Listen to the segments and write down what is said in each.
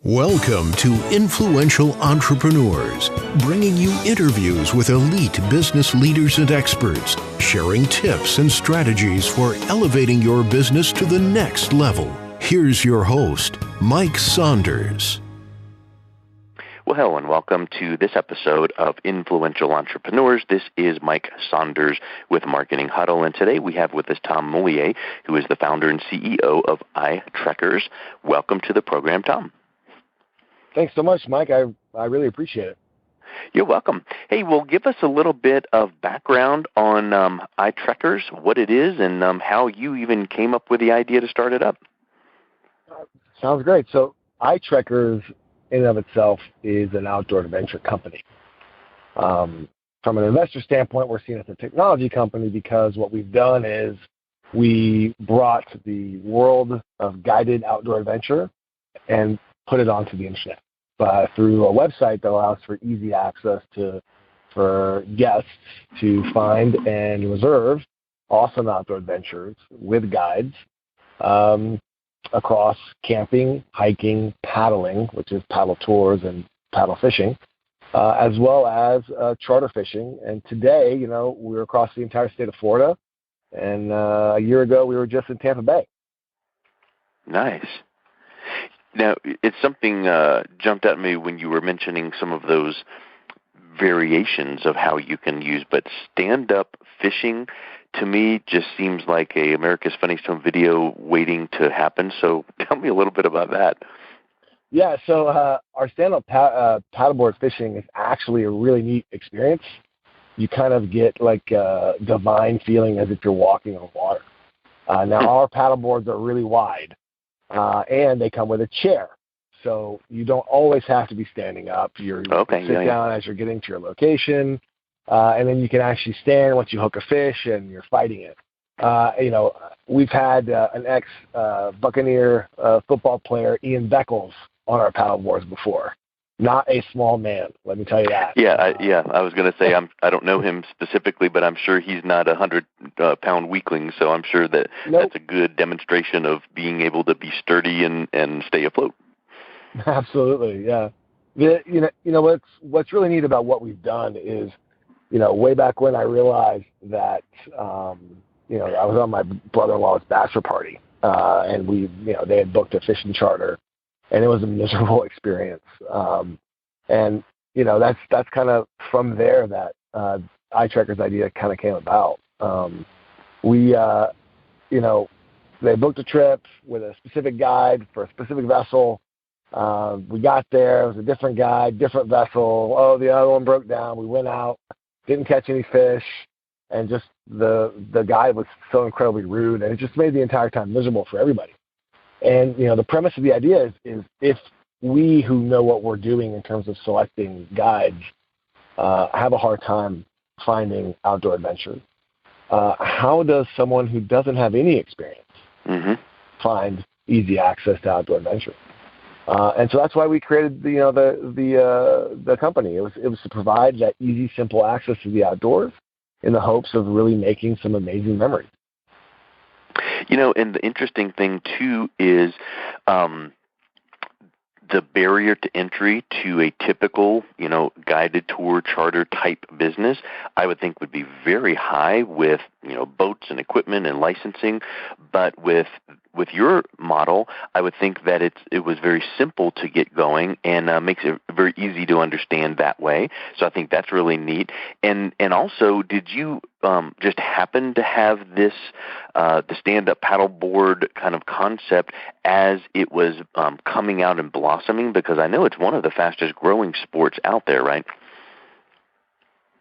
Welcome to Influential Entrepreneurs, bringing you interviews with elite business leaders and experts, sharing tips and strategies for elevating your business to the next level. Here's your host, Mike Saunders. Well, hello and welcome to this episode of Influential Entrepreneurs. This is Mike Saunders with Marketing Huddle, and today we have with us Tom Mulliez, who is the founder and CEO of iTREKKERS. Welcome to the program, Tom. Thanks so much, Mike. I really appreciate it. You're welcome. Hey, well, give us a little bit of background on iTREKKERS, what it is, and how you even came up with the idea to start it up. Sounds great. So iTREKKERS in and of itself is an outdoor adventure company. From an investor standpoint, we're seen as a technology company because what we've done is we brought the world of guided outdoor adventure and put it onto the internet through a website that allows for easy access for guests to find and reserve awesome outdoor adventures with guides across camping, hiking, paddling, which is paddle tours and paddle fishing, as well as charter fishing. And today, we're across the entire state of Florida, and a year ago we were just in Tampa Bay. Nice. Now, it's something jumped at me when you were mentioning some of those variations of how you can use, but stand-up fishing to me just seems like a America's Funniest Home Video waiting to happen. So tell me a little bit about that. Yeah, so our stand-up paddleboard fishing is actually a really neat experience. You kind of get like a divine feeling as if you're walking on water. Now, our paddleboards are really wide. And they come with a chair, so you don't always have to be standing up. You sit down as you're getting to your location, and then you can actually stand once you hook a fish and you're fighting it. We've had an ex-Buccaneer football player, Ian Beckles, on our paddleboards before. Not a small man, let me tell you that. I was going to say I don't know him specifically, but I'm sure he's not a 100-pound weakling, so I'm sure that That's a good demonstration of being able to be sturdy and stay afloat. Absolutely, yeah. What's really neat about what we've done is, way back when I realized that, I was on my brother-in-law's bachelor party, and they had booked a fishing charter. And it was a miserable experience. And that's kind of from there that iTREKKERS idea kind of came about. They booked a trip with a specific guide for a specific vessel. We got there. It was a different guide, different vessel. Oh, the other one broke down. We went out, didn't catch any fish, and just the guide was so incredibly rude, and it just made the entire time miserable for everybody. And, the premise of the idea is if we who know what we're doing in terms of selecting guides have a hard time finding outdoor adventures, how does someone who doesn't have any experience find easy access to outdoor adventure? And so that's why we created the company. It was to provide that easy, simple access to the outdoors in the hopes of really making some amazing memories. And the interesting thing, too, is the barrier to entry to a typical, guided tour charter type business, I would think would be very high with, boats and equipment and licensing. But with your model, I would think that it was very simple to get going and makes it very easy to understand that way. So I think that's really neat. And also, did you just happen to have this the stand-up paddleboard kind of concept as it was coming out and blossoming? Because I know it's one of the fastest growing sports out there, right?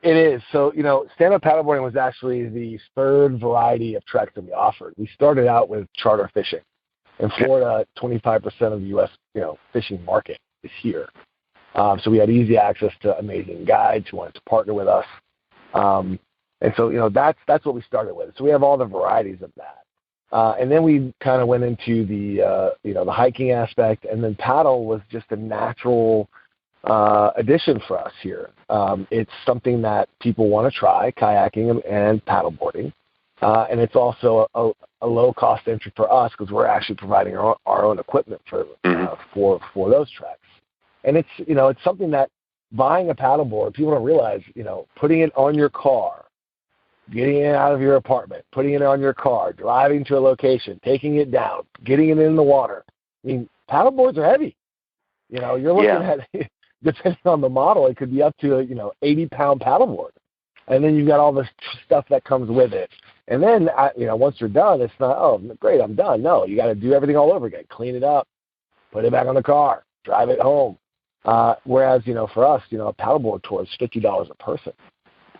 It is. So, stand-up paddleboarding was actually the third variety of treks that we offered. We started out with charter fishing. In Florida, 25% of the U.S. fishing market is here. So we had easy access to amazing guides who wanted to partner with us. And so, that's what we started with. So we have all the varieties of that. And then we kind of went into the hiking aspect, and then paddle was just a natural addition for us here. It's something that people want to try, kayaking and paddleboarding. and it's also a low-cost entry for us because we're actually providing our own equipment for those treks. And it's something that buying a paddleboard, people don't realize, putting it on your car, getting it out of your apartment, putting it on your car, driving to a location, taking it down, getting it in the water. I mean, paddleboards are heavy. You're looking at, depending on the model, it could be up to 80-pound paddleboard. And then you've got all this stuff that comes with it. And then, once you're done, it's not, oh, great, I'm done. No, you got to do everything all over again. Clean it up, put it back on the car, drive it home. Whereas, for us, a paddleboard tour is $50 a person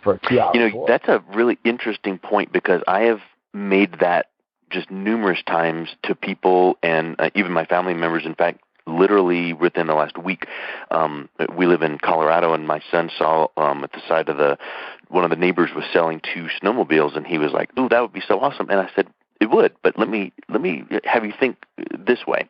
for a 2-hour tour. That's a really interesting point because I have made that just numerous times to people and even my family members. In fact, literally within the last week, we live in Colorado, and my son saw at the side of one of the neighbors was selling 2 snowmobiles, and he was like, "Ooh, that would be so awesome." And I said, "It would, but let me have you think this way.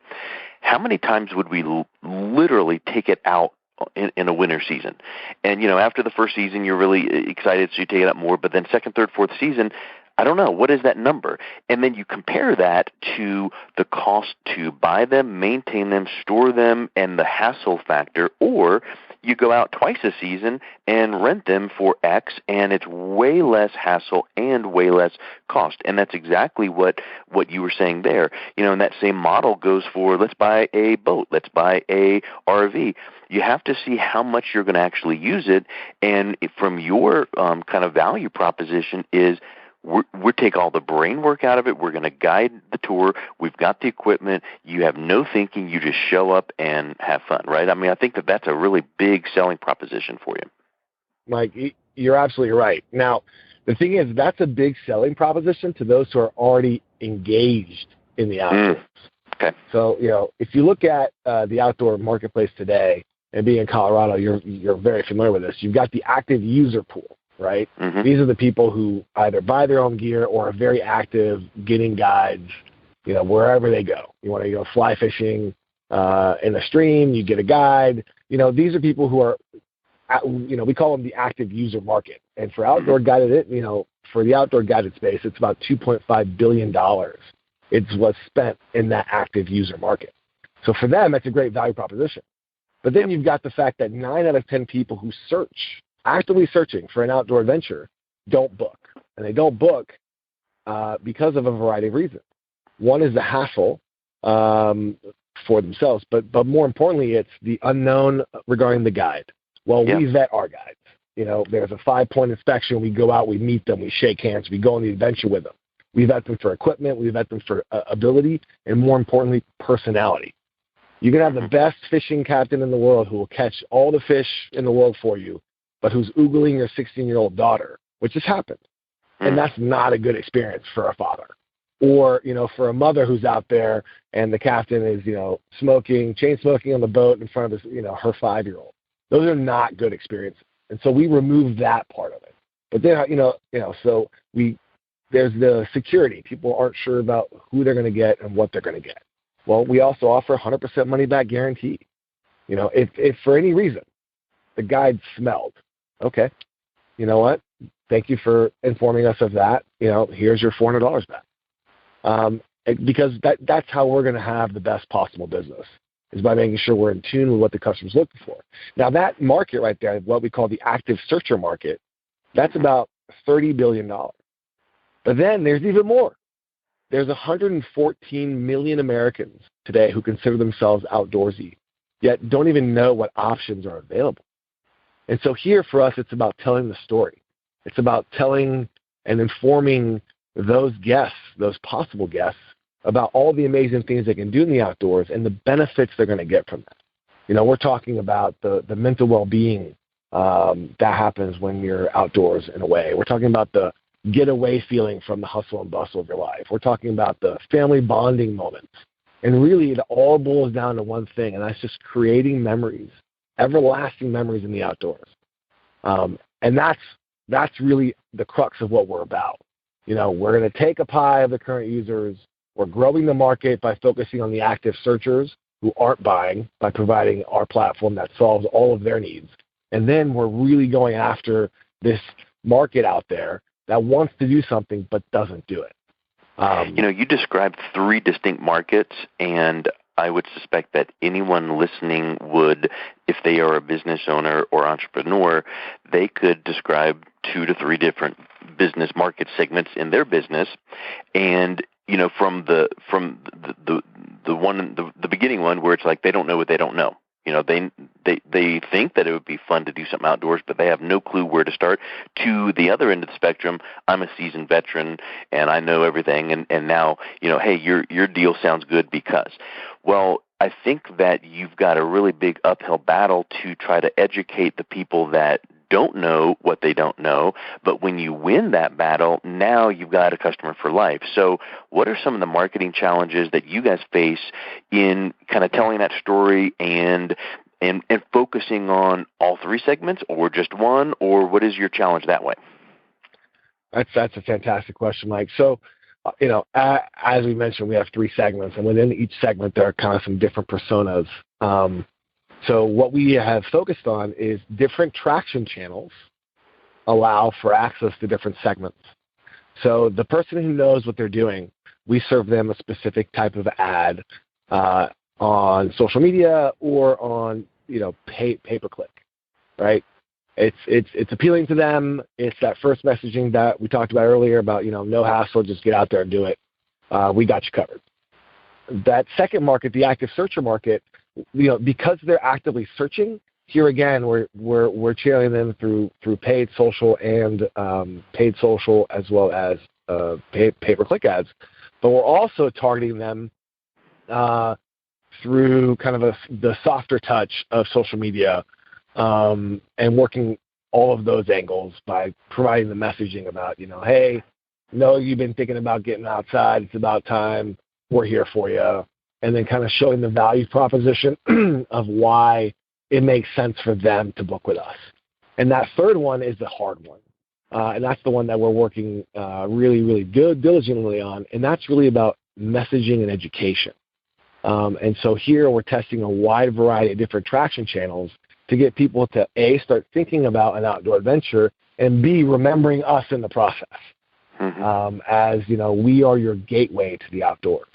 How many times would we literally take it out in a winter season? And, after the first season, you're really excited, so you take it out more. But then second, third, fourth season, I don't know. What is that number? And then you compare that to the cost to buy them, maintain them, store them, and the hassle factor. Or you go out twice a season and rent them for X, and it's way less hassle and way less cost. And that's exactly what you were saying there. And that same model goes for, let's buy a boat, let's buy a RV. You have to see how much you're going to actually use it. And from your kind of value proposition is, we take all the brain work out of it. We're going to guide the tour. We've got the equipment. You have no thinking. You just show up and have fun, right? I mean, I think that's a really big selling proposition for you. Mike, you're absolutely right. Now, the thing is, that's a big selling proposition to those who are already engaged in the outdoors. Okay. So, if you look at the outdoor marketplace today, and being in Colorado, you're very familiar with this. You've got the active user pool. Right? Mm-hmm. These are the people who either buy their own gear or are very active getting guides, wherever they go. You want to go fly fishing in a stream, you get a guide. These are people who are, we call them the active user market. And for outdoor guided, for the outdoor guided space, it's about $2.5 billion. It's what's spent in that active user market. So for them, it's a great value proposition. But then you've got the fact that 9 out of 10 people who actively searching for an outdoor adventure, don't book. And they don't book because of a variety of reasons. One is the hassle for themselves, but more importantly, it's the unknown regarding the guide. Well, we vet our guides. There's a 5-point inspection. We go out, we meet them, we shake hands, we go on the adventure with them. We vet them for equipment, we vet them for ability, and more importantly, personality. You can have the best fishing captain in the world who will catch all the fish in the world for you, but who's oogling your 16-year-old daughter, which has happened. And that's not a good experience for a father. Or, for a mother who's out there and the captain is, chain smoking on the boat in front of her 5-year-old. Those are not good experiences. And so we remove that part of it. But then, so there's the security. People aren't sure about who they're going to get and what they're going to get. Well, we also offer 100% money-back guarantee. If for any reason the guide smelled, okay, you know what? Thank you for informing us of that. Here's your $400 back. Because that's how we're going to have the best possible business, is by making sure we're in tune with what the customer's looking for. Now, that market right there, what we call the active searcher market, that's about $30 billion. But then there's even more. There's 114 million Americans today who consider themselves outdoorsy, yet don't even know what options are available. And so here for us, it's about telling the story. It's about telling and informing those guests, those possible guests, about all the amazing things they can do in the outdoors and the benefits they're going to get from that. We're talking about the mental well-being that happens when you're outdoors in a way. We're talking about the getaway feeling from the hustle and bustle of your life. We're talking about the family bonding moments. And really, it all boils down to one thing, and that's just creating memories, everlasting memories in the outdoors. And that's really the crux of what we're about. We're going to take a pie of the current users. We're growing the market by focusing on the active searchers who aren't buying, by providing our platform that solves all of their needs. And then we're really going after this market out there that wants to do something but doesn't do it. You described 3 distinct markets, and I would suspect that anyone listening would, if they are a business owner or entrepreneur, they could describe 2 to 3 different business market segments in their business, and from the beginning one where it's like they don't know what they don't know. They think that it would be fun to do something outdoors, but they have no clue where to start. To the other end of the spectrum, I'm a seasoned veteran and I know everything, and now, hey, your deal sounds good because. Well, I think that you've got a really big uphill battle to try to educate the people that don't know what they don't know, but when you win that battle, now you've got a customer for life. So what are some of the marketing challenges that you guys face in kind of telling that story and focusing on all 3 segments or just one, or what is your challenge that way? That's a fantastic question, Mike. So, as we mentioned, we have 3 segments, and within each segment, there are kind of some different personas. So what we have focused on is different traction channels allow for access to different segments. So the person who knows what they're doing, we serve them a specific type of ad on social media or on pay-per-click, right? It's appealing to them. It's that first messaging that we talked about earlier about no hassle, just get out there and do it. We got you covered. That second market, the active searcher market, because they're actively searching, here again we're channeling them through paid social and paid social as well as pay-per-click ads, but we're also targeting them through kind of the softer touch of social media and working all of those angles by providing the messaging about hey, you've been thinking about getting outside, it's about time, we're here for you. And then kind of showing the value proposition of why it makes sense for them to book with us. And that third one is the hard one. And that's the one that we're working really, really diligently on. And that's really about messaging and education. And so here we're testing a wide variety of different traction channels to get people to, A, start thinking about an outdoor adventure, and B, remembering us in the process. Mm-hmm. As, we are your gateway to the outdoors.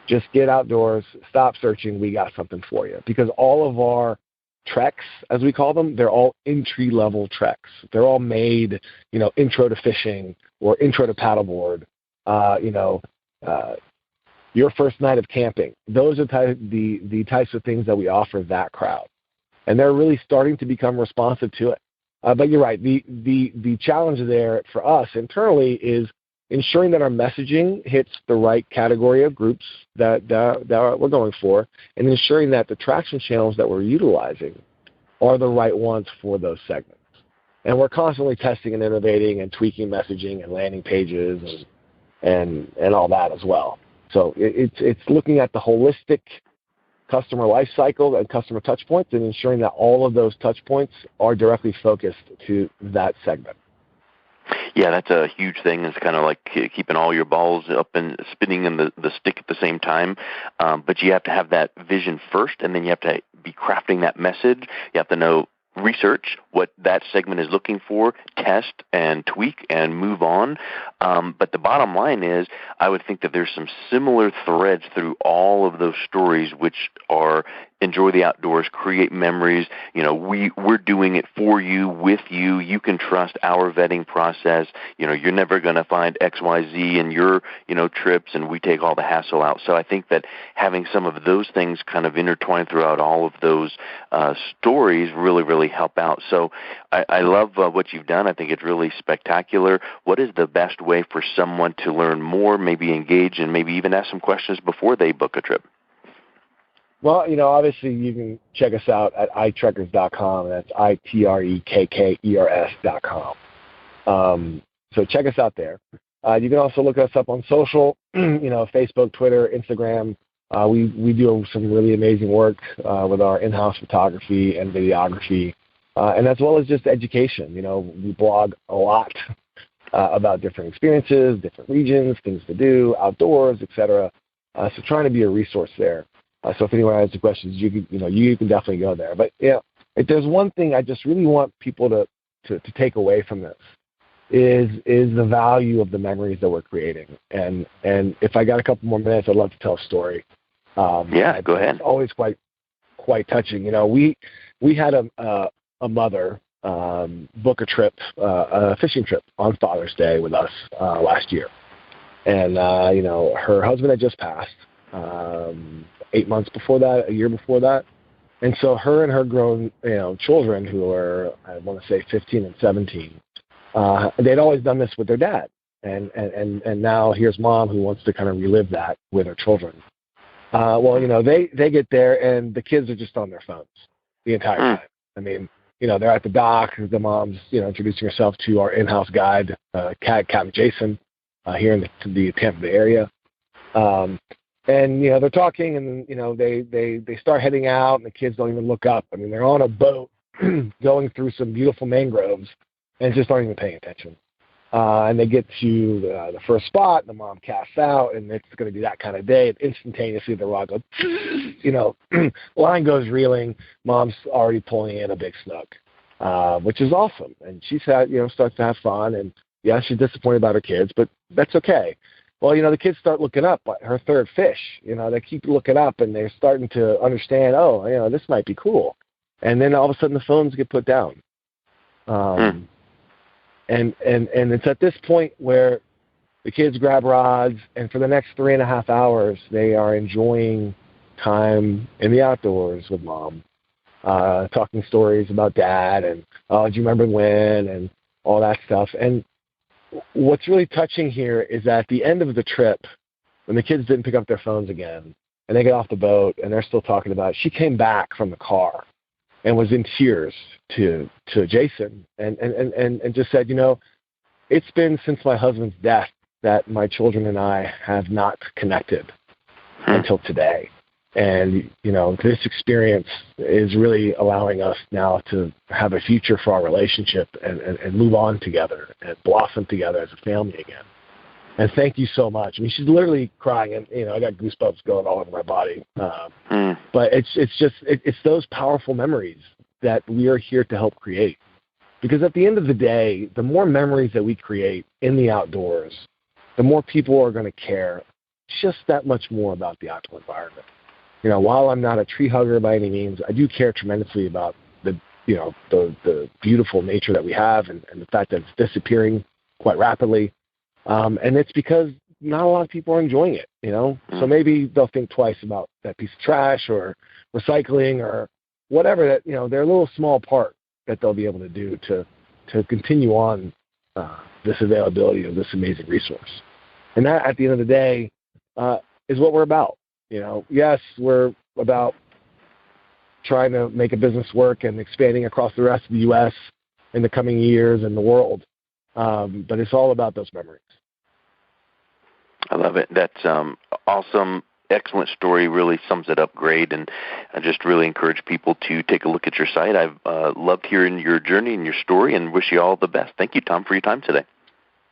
Just get outdoors, stop searching, we got something for you. Because all of our treks, as we call them, they're all entry-level treks. They're all made, intro to fishing or intro to paddleboard, your first night of camping. Those are the types of things that we offer that crowd. And they're really starting to become responsive to it. But you're right, the challenge there for us internally is ensuring that our messaging hits the right category of groups that we're going for, and ensuring that the traction channels that we're utilizing are the right ones for those segments. And we're constantly testing and innovating and tweaking messaging and landing pages and all that as well. So it's looking at the holistic customer life cycle and customer touch points and ensuring that all of those touch points are directly focused to that segment. Yeah, that's a huge thing. It's kind of like keeping all your balls up and spinning in the stick at the same time. But you have to have that vision first, and then you have to be crafting that message. You have to know, research what that segment is looking for, test and tweak and move on. But the bottom line is, I would think that there's some similar threads through all of those stories, which are enjoy the outdoors, create memories. We're doing it for you, with you. You can trust our vetting process. You're never going to find XYZ in your, trips, and we take all the hassle out. So I think that having some of those things kind of intertwined throughout all of those stories really help out. So I love what you've done. I think it's really spectacular. What is the best way for someone to learn more, maybe engage, and maybe even ask some questions before they book a trip? Well, obviously you can check us out at iTREKKERS.com. That's iTREKKERS.com. So check us out there. You can also look us up on social, Facebook, Twitter, Instagram. We do some really amazing work with our in-house photography and videography, and as well as just education. We blog a lot about different experiences, different regions, things to do, outdoors, etc. So trying to be a resource there. So if anyone has any questions, you can definitely go there. But if there's one thing I just really want people to to take away from this is the value of the memories that we're creating. And if I got a couple more minutes, I'd love to tell a story. Yeah, go ahead. It's always quite touching. You know, we had a mother book a trip, a fishing trip on Father's Day with us last year. And, you know, her husband had just passed 8 months before that, a year before that. And so her and her grown, you know, children who are, I want to say 15 and 17, they'd always done this with their dad. And now here's mom who wants to kind of relive that with her children. Well, you know, they get there and the kids are just on their phones the entire time. I mean, you know, they're at the dock. The mom's, you know, introducing herself to our in-house guide, Captain Jason, here in the Tampa Bay area. And, you know, they're talking and, you know, they start heading out and the kids don't even look up. I mean, they're on a boat going through some beautiful mangroves and just aren't even paying attention. And they get to the first spot, and the mom casts out, and it's going to be that kind of day. And instantaneously, the rod goes, you know, line goes reeling. Mom's already pulling in a big snook, which is awesome. And she said, you know, starts to have fun. And, yeah, she's disappointed about her kids, but that's okay. Well, you know, the kids start looking up at her third fish. You know, they keep looking up, and they're starting to understand, oh, you know, this might be cool. And then all of a sudden the phones get put down. And it's at this point where the kids grab rods, and for the next 3.5 hours, they are enjoying time in the outdoors with mom, talking stories about dad and, oh, do you remember when, and all that stuff. And what's really touching here is at the end of the trip, when the kids didn't pick up their phones again, and they get off the boat, and they're still talking about it, she came back from the car and was in tears to Jason and just said, you know, it's been since my husband's death that my children and I have not connected until today. And, you know, this experience is really allowing us now to have a future for our relationship and move on together and blossom together as a family again. And thank you so much. I mean, she's literally crying, and, you know, I got goosebumps going all over my body. But it's those powerful memories that we are here to help create. Because at the end of the day, the more memories that we create in the outdoors, the more people are going to care just that much more about the outdoor environment. You know, while I'm not a tree hugger by any means, I do care tremendously about the beautiful nature that we have and the fact that it's disappearing quite rapidly. And it's because not a lot of people are enjoying it, you know. So maybe they'll think twice about that piece of trash or recycling or whatever that, you know, their little small part that they'll be able to do to continue on this availability of this amazing resource. And that, at the end of the day, is what we're about. You know, yes, we're about trying to make a business work and expanding across the rest of the U.S. in the coming years and the world. But it's all about those memories. I love it. That's awesome. Excellent story. Really sums it up great. And I just really encourage people to take a look at your site. I've loved hearing your journey and your story and wish you all the best. Thank you, Tom, for your time today.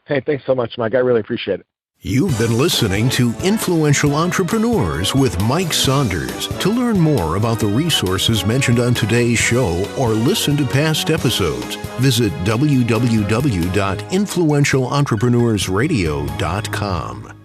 Hey, thanks so much, Mike. I really appreciate it. You've been listening to Influential Entrepreneurs with Mike Saunders. To learn more about the resources mentioned on today's show or listen to past episodes, visit www.influentialentrepreneurssradio.com.